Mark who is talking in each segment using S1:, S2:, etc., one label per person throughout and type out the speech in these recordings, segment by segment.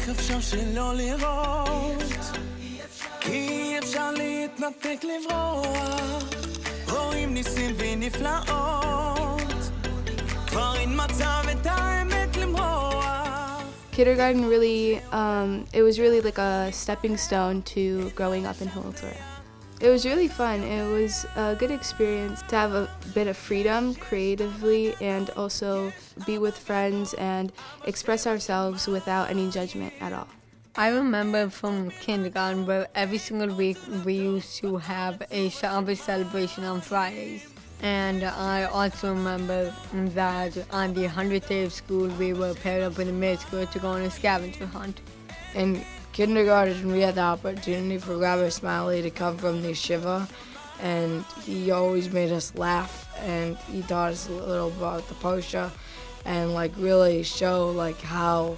S1: איך אפשר שלא לראות כי אפשר להתנתק לברוח רואים ניסים ונפלאות כבר אין מצב את האמת למרוח.
S2: Kindergarten really, it was really like a stepping stone to growing up in Hillel Torah. It was really fun. It was a good experience to have a bit of freedom creatively and also be with friends and express ourselves without any judgment at all.
S3: I remember from kindergarten where every single week we used to have a Shabbos celebration on Fridays. And I also remember that on the 100th day of school we were paired up with a mid school to go on a scavenger hunt.
S4: In kindergarten, we had the opportunity for Rabbi Smiley to come from the yeshiva, and he always made us laugh, and he taught us a little about the posha, and like really show like how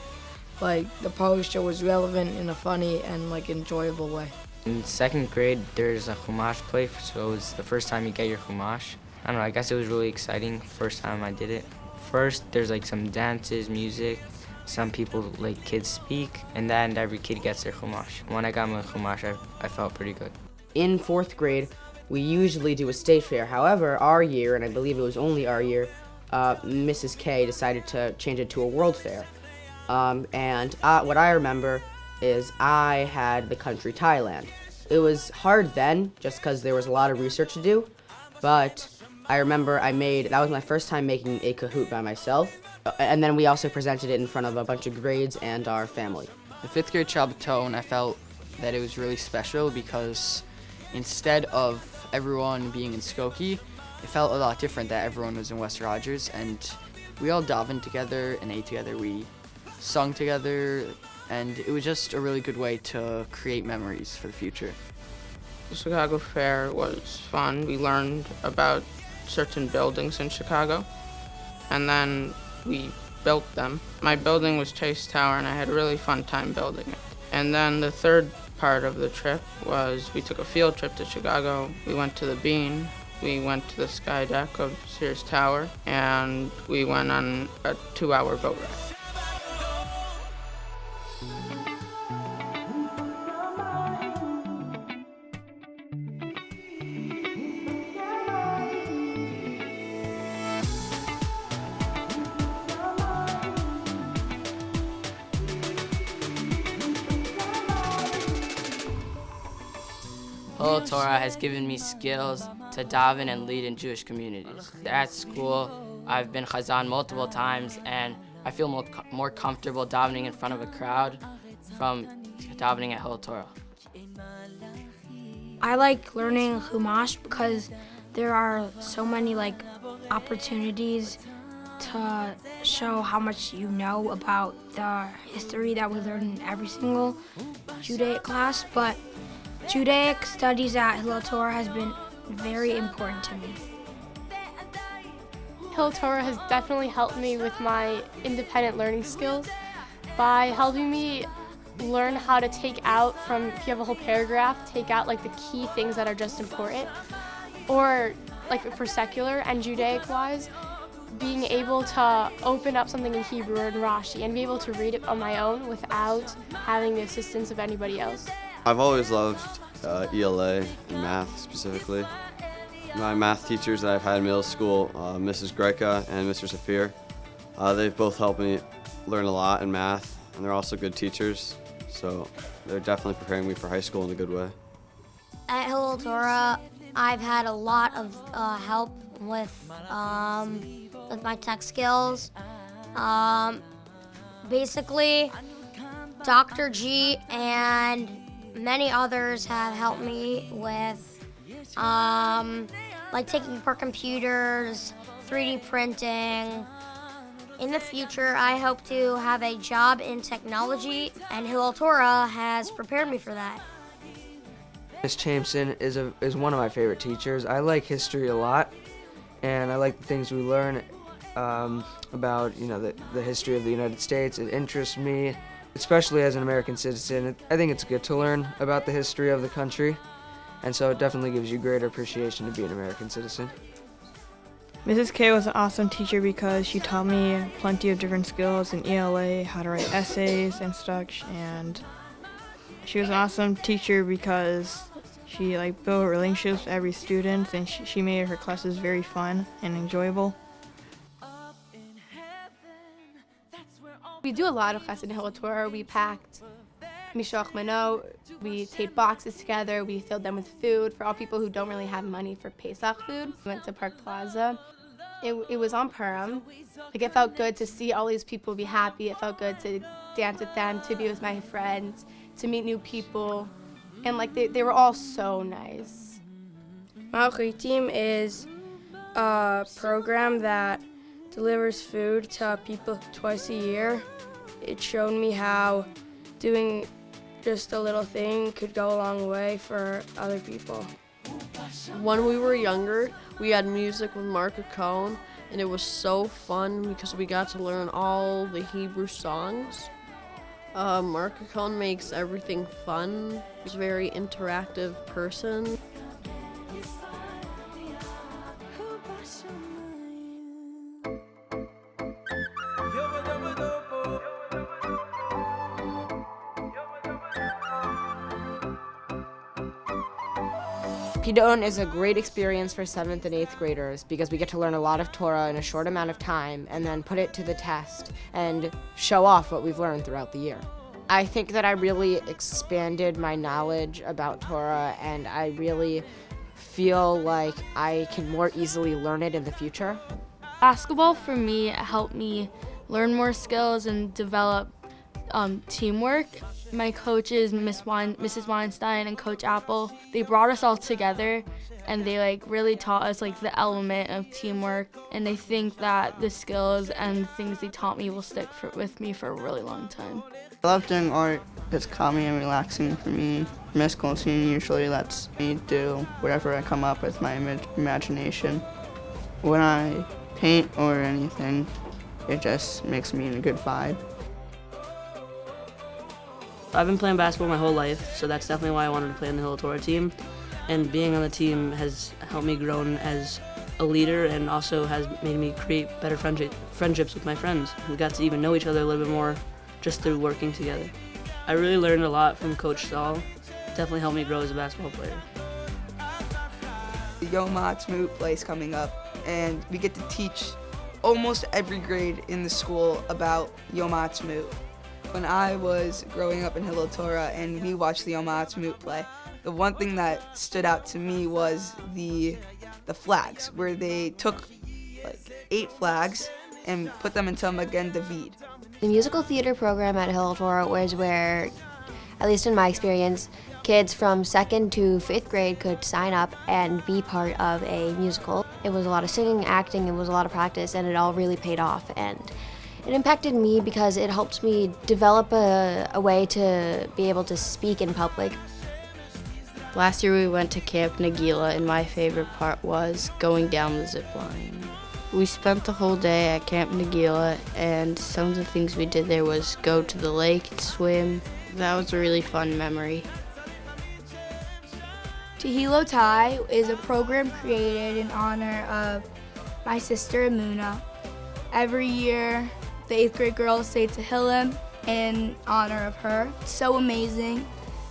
S4: like the posha was relevant in a funny and like enjoyable way.
S5: In second grade, there's a Chumash play, so it's the first time you get your Chumash. I don't know, I guess it was really exciting, first time I did it. First, there's like some dances, music, some people, like kids speak, and then every kid gets their Chumash. When I got my Chumash, I felt pretty good.
S6: In fourth grade, we usually do a state fair. However, our year, and I believe it was only our year, Mrs. K decided to change it to a world fair. What I remember is I had the country Thailand. It was hard then, just because there was a lot of research to do, but I remember that was my first time making a Kahoot by myself, and then we also presented it in front of a bunch of grades and our family.
S7: The fifth grade Shabbaton, I felt that it was really special because instead of everyone being in Skokie, it felt a lot different that everyone was in West Rogers, and we all davened together and ate together, we sung together, and it was just a really good way to create memories for the future.
S8: The Chicago Fair was fun. We learned about certain buildings in Chicago, and then we built them. My building was Chase Tower, and I had a really fun time building it. And then the third part of the trip was we took a field trip to Chicago. We went to the Bean, we went to the sky deck of Sears Tower, and we went on a 2-hour boat ride.
S5: Hillel Torah has given me skills to daven and lead in Jewish communities. At school, I've been chazan multiple times, and I feel more comfortable davening in front of a crowd from davening at Hillel Torah.
S9: I like learning Chumash because there are so many opportunities to show how much you know about the history that we learn in every single Judaic class, but Judaic studies at Hillel Torah has been very important to me.
S2: Hillel Torah has definitely helped me with my independent learning skills by helping me learn how to take out from, if you have a whole paragraph, take out the key things that are just important. Or for secular and Judaic wise, being able to open up something in Hebrew or in Rashi and be able to read it on my own without having the assistance of anybody else.
S10: I've always loved ELA and math specifically. My math teachers that I've had in middle school, Mrs. Greca and Mr. Safir, they've both helped me learn a lot in math, and they're also good teachers, so they're definitely preparing me for high school in a good way.
S11: At Hillel Torah, I've had a lot of help with my tech skills. Basically, Dr. G and many others have helped me with taking apart computers, 3D printing. In the future, I hope to have a job in technology, and Hillel Torah has prepared me for that.
S12: Miss Chamson is one of my favorite teachers. I like history a lot, and I like the things we learn about the history of the United States. It interests me, especially as an American citizen. I think it's good to learn about the history of the country, and so it definitely gives you greater appreciation to be an American citizen.
S13: Mrs. K was an awesome teacher because she taught me plenty of different skills in ELA, how to write essays and such, and she was an awesome teacher because she built relationships with every student, and she made her classes very fun and enjoyable.
S14: We do a lot of classes in Hillel Torah. We packed mishloach manot, we taped boxes together, we filled them with food for all people who don't really have money for Pesach food. We went to Park Plaza. It was on Purim. It felt good to see all these people be happy. It felt good to dance with them, to be with my friends, to meet new people. And they were all so nice.
S15: Malchitim is a program that delivers food to people twice a year. It showed me how doing just a little thing could go a long way for other people.
S16: When we were younger, we had music with Mark Cohn, and it was so fun because we got to learn all the Hebrew songs. Mark Cohn makes everything fun. He's a very interactive person.
S6: Pidon is a great experience for 7th and 8th graders because we get to learn a lot of Torah in a short amount of time and then put it to the test and show off what we've learned throughout the year. I think that I really expanded my knowledge about Torah, and I really feel like I can more easily learn it in the future.
S17: Basketball for me helped me learn more skills and develop teamwork. My coaches, Mrs. Weinstein and Coach Apple, they brought us all together, and they really taught us the element of teamwork, and I think that the skills and things they taught me will stick with me for a really long time.
S18: I love doing art. It's calming and relaxing for me. Miss Goldstein usually lets me do whatever I come up with my imagination. When I paint or anything, it just makes me in a good vibe.
S19: I've been playing basketball my whole life, so that's definitely why I wanted to play on the Hillel Torah team. And being on the team has helped me grow as a leader and also has made me create better friendships with my friends. We got to even know each other a little bit more just through working together. I really learned a lot from Coach Stahl. Definitely helped me grow as a basketball player.
S20: The Yom HaAtzmaut play is coming up, and we get to teach almost every grade in the school about Yom HaAtzmaut. When I was growing up in Hillel Torah and we watched the Yom HaAtzmaut play, the one thing that stood out to me was the flags, where they took 8 flags and put them into Magen David.
S11: The musical theater program at Hillel Torah was where, at least in my experience, kids from 2nd to 5th grade could sign up and be part of a musical. It was a lot of singing, acting, it was a lot of practice, and it all really paid off. And it impacted me because it helped me develop a way to be able to speak in public.
S21: Last year we went to Camp Nagila, and my favorite part was going down the zip line. We spent the whole day at Camp Nagila, and some of the things we did there was go to the lake and swim. That was a really fun memory.
S9: Tehillotai is a program created in honor of my sister Amuna. Every year, the 8th grade girls say Tehillim in honor of her. It's so amazing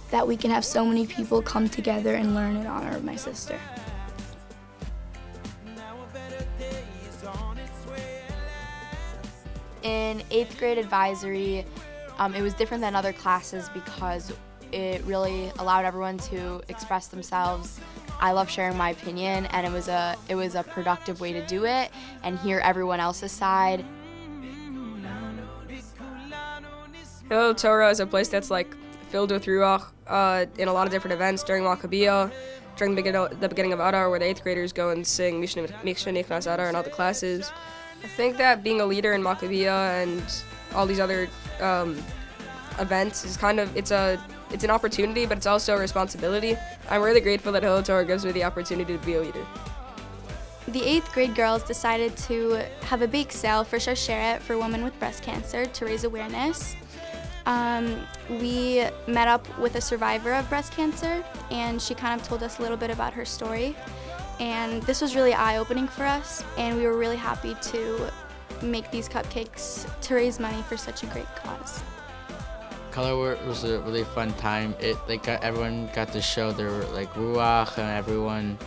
S9: that we can have so many people come together and learn in honor of my sister.
S22: In 8th grade advisory, it was different than other classes because it really allowed everyone to express themselves. I love sharing my opinion, and it was a productive way to do it and hear everyone else's side.
S23: Hillel Torah is a place that's filled with ruach in a lot of different events during Maccabiyah, during the beginning of Adar, where the 8th graders go and sing Mishnah Nichnas Adar and all the classes. I think that being a leader in Maccabiyah and all these other events is it's an opportunity, but it's also a responsibility. I'm really grateful that Hillel Torah gives me the opportunity to be a leader.
S24: The 8th grade girls decided to have a bake sale for Shosheret for women with breast cancer to raise awareness. We met up with a survivor of breast cancer, and she kind of told us a little bit about her story. and this was really eye-opening for us, and we were really happy to make these cupcakes to raise money for such a great cause.
S1: Color Work was a really fun time. Everyone got to show their ruach, and everyone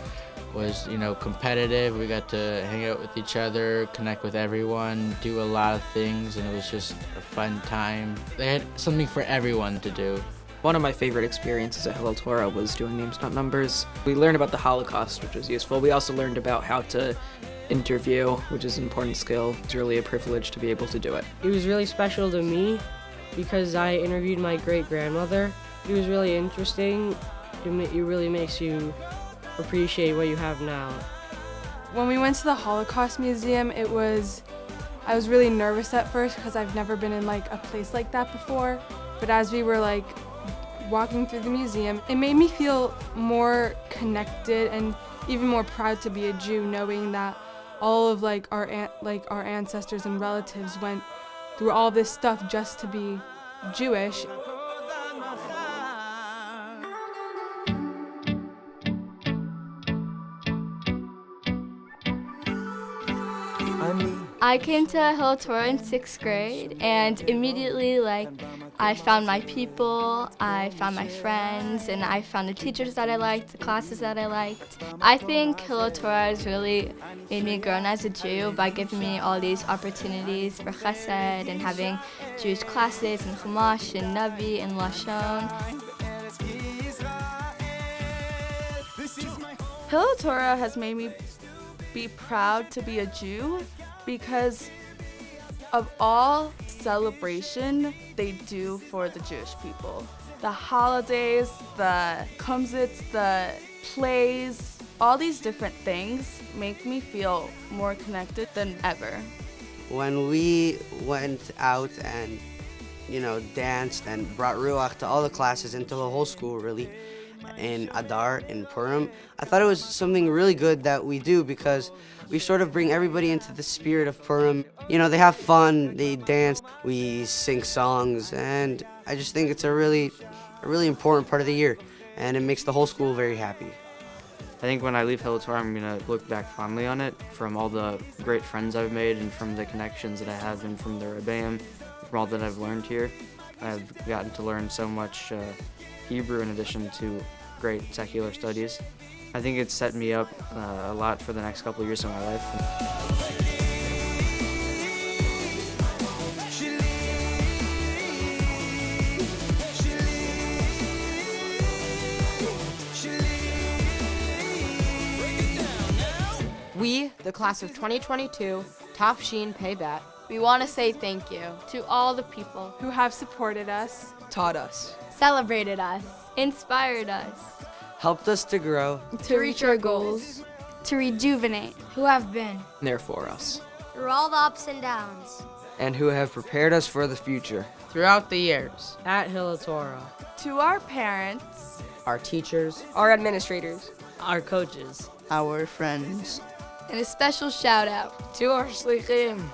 S1: was competitive. We got to hang out with each other, connect with everyone, do a lot of things, and it was just a fun time. They had something for everyone to do.
S3: One of my favorite experiences at Hillel Torah was doing names not numbers. We learned about the Holocaust, which was useful. We also learned about how to interview, which is an important skill. It's really a privilege to be able to do it.
S4: It was really special to me because I interviewed my great-grandmother. It was really interesting. It really makes you appreciate what you have now.
S7: When we went to the Holocaust Museum, I was really nervous at first because I've never been in a place like that before. But as we were walking through the museum, it made me feel more connected and even more proud to be a Jew, knowing that all of our ancestors and relatives went through all this stuff just to be Jewish.
S17: I came to Hillel Torah in 6th grade, and immediately I found my people, I found my friends, and I found the teachers that I liked, the classes that I liked. I think Hillel Torah has really made me grow as a Jew by giving me all these opportunities for chesed and having Jewish classes and Chumash and Navi and Lashon.
S25: Hillel Torah has made me be proud to be a Jew because of all celebration they do for the Jewish people. The holidays, the kumsitz, the plays, all these different things make me feel more connected than ever.
S6: When we went out and, danced and brought Ruach to all the classes and to the whole school really, in Adar, in Purim, I thought it was something really good that we do because we sort of bring everybody into the spirit of Purim. They have fun, they dance, we sing songs, and I just think it's a really important part of the year, and it makes the whole school very happy.
S5: I think when I leave Hillel Torah, I'm going to look back fondly on it, from all the great friends I've made and from the connections that I have and from the Rebbeim, from all that I've learned here. I've gotten to learn so much Hebrew in addition to great secular studies. I think it's set me up a lot for the next couple of years of my life.
S26: We, the class of 2022, Tafshin Pei Bet,
S22: We want to say thank you
S2: to all the people
S7: who have supported us,
S20: taught us,
S22: celebrated us,
S17: inspired us,
S6: helped us to grow,
S24: to reach our goals, to rejuvenate,
S9: who have been
S3: there for us,
S11: through all the ups and downs,
S12: and who have prepared us for the future.
S8: Throughout the years.
S4: At Hillel Torah.
S7: to our parents,
S6: our teachers,
S23: Our administrators.
S4: Our coaches.
S18: our friends,
S22: and a special shout out
S4: to our shlichim.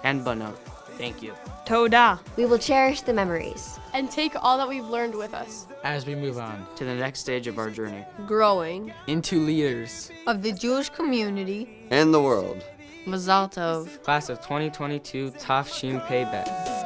S5: And Banot.
S4: Thank you.
S13: Toda.
S11: We will cherish the memories
S2: and take all that we've learned with us
S1: as we move on
S5: to the next stage of our journey,
S16: growing
S1: into leaders
S16: of the Jewish community
S10: and the world.
S22: Mazal Tov.
S5: Class of 2022, Tafshin Pei Bet.